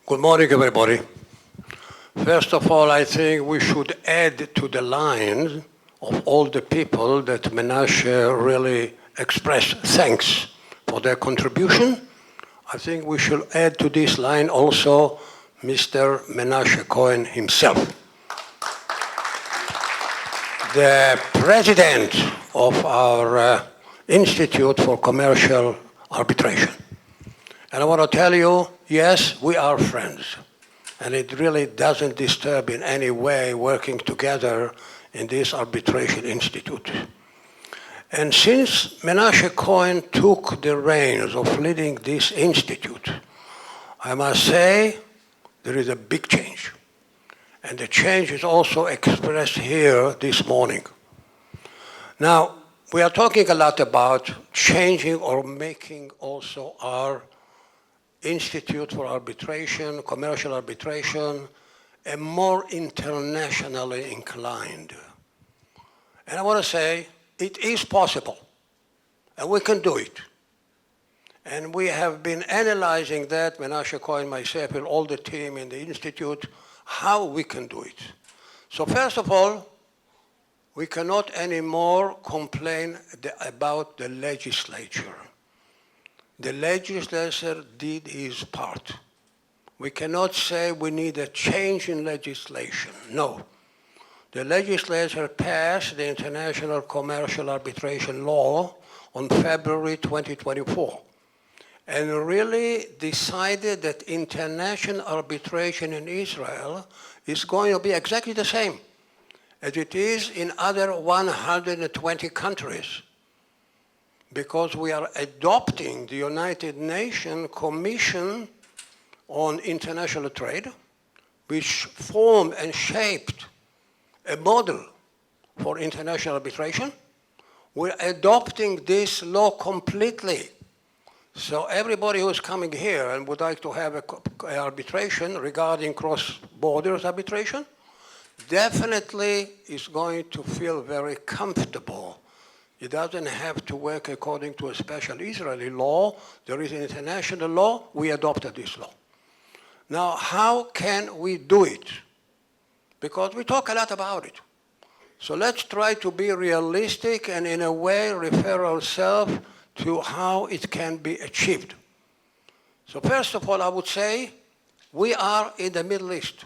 Good morning, everybody. First of all, I think we should add to the line of all the people that Menashe really expressed thanks for their contribution. I think we should add to this line also Mr. Menashe Cohen himself. The president of our Institute for Commercial Arbitration. And I want to tell you, yes, we are friends. And it really doesn't disturb in any way working together in this arbitration institute. And since Menashe Cohen took the reins of leading this institute, I must say there is a big change. And the change is also expressed here this morning. Now, we are talking a lot about changing or making also our Institute for Arbitration, Commercial Arbitration, a more internationally inclined. And I want to say it is possible, and we can do it. And we have been analyzing that, Menashe Cohen, myself, and all the team in the Institute, how we can do it. So first of all, we cannot anymore complain about the legislature. The legislature did his part. We cannot say we need a change in legislation. No. The legislature passed the International Commercial Arbitration Law on February 2024 and really decided that international arbitration in Israel is going to be exactly the same as it is in other 120 countries, because we are adopting the United Nations Commission on International Trade, which formed and shaped a model for international arbitration. We're adopting this law completely. So everybody who's coming here and would like to have an arbitration regarding cross-borders arbitration definitely is going to feel very comfortable. It doesn't have to work according to a special Israeli law. There is an international law. We adopted this law. Now, how can we do it? Because we talk a lot about it. So let's try to be realistic and in a way refer ourselves to how it can be achieved. So first of all, I would say we are in the Middle East.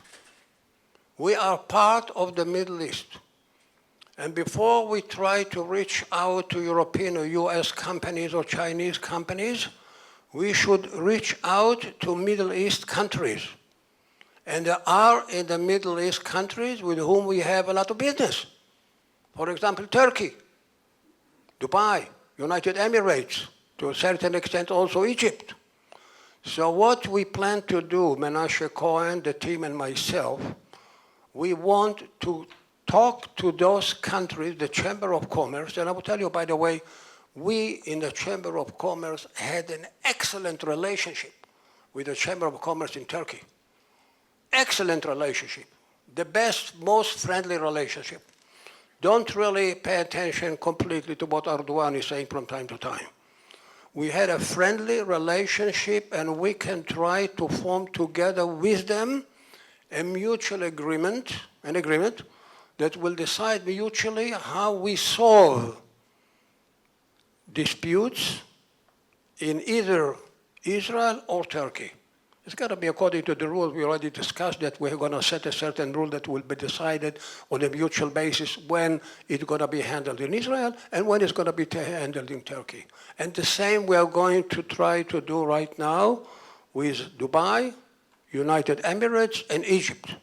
We are part of the Middle East. And before we try to reach out to European or US companies or Chinese companies, we should reach out to Middle East countries. And there are in the Middle East countries with whom we have a lot of business. For example, Turkey, Dubai, United Emirates, to a certain extent also Egypt. So what we plan to do, Menashe Cohen, the team and myself, we want to talk to those countries, the Chamber of Commerce, and I will tell you, by the way, we in the Chamber of Commerce had an excellent relationship with the Chamber of Commerce in Turkey. Excellent relationship. The best, most friendly relationship. Don't really pay attention completely to what Erdogan is saying from time to time. We had a friendly relationship and we can try to form together with them a mutual agreement, an agreement that will decide mutually how we solve disputes in either Israel or Turkey. It's got to be according to the rules. We already discussed that we're going to set a certain rule that will be decided on a mutual basis when it's going to be handled in Israel and when it's going to be handled in Turkey. And the same we are going to try to do right now with Dubai, United Emirates, and Egypt.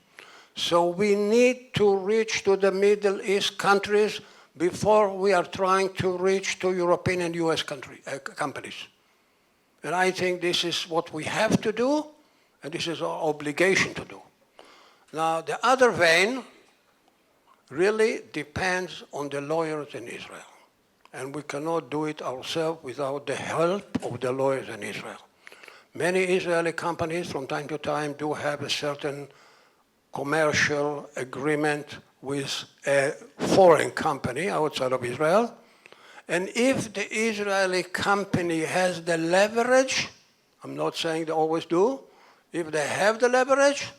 So we need to reach to the Middle East countries before we are trying to reach to European and US companies. And I think this is what we have to do, and this is our obligation to do. Now, the other vein really depends on the lawyers in Israel. And we cannot do it ourselves without the help of the lawyers in Israel. Many Israeli companies from time to time do have a certain commercial agreement with a foreign company outside of Israel. And if the Israeli company has the leverage, I'm not saying they always do, If they have the leverage,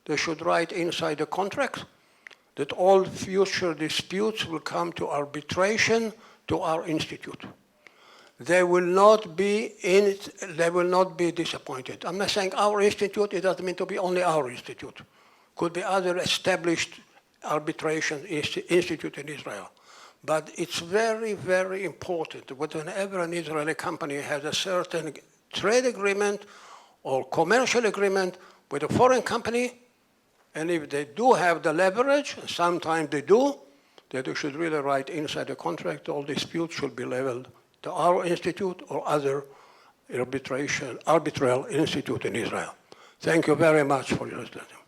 they should write inside the contract that all future disputes will come to arbitration to our institute. They will not be disappointed. I'm not saying our institute, it doesn't mean to be only our institute. Could be other established arbitration institute in Israel. But it's very, very important that whenever an Israeli company has a certain trade agreement or commercial agreement with a foreign company, and if they do have the leverage, and sometimes they do, that they should really write inside the contract all disputes should be leveled to our institute or other arbitral institute in Israel. Thank you very much for your attention.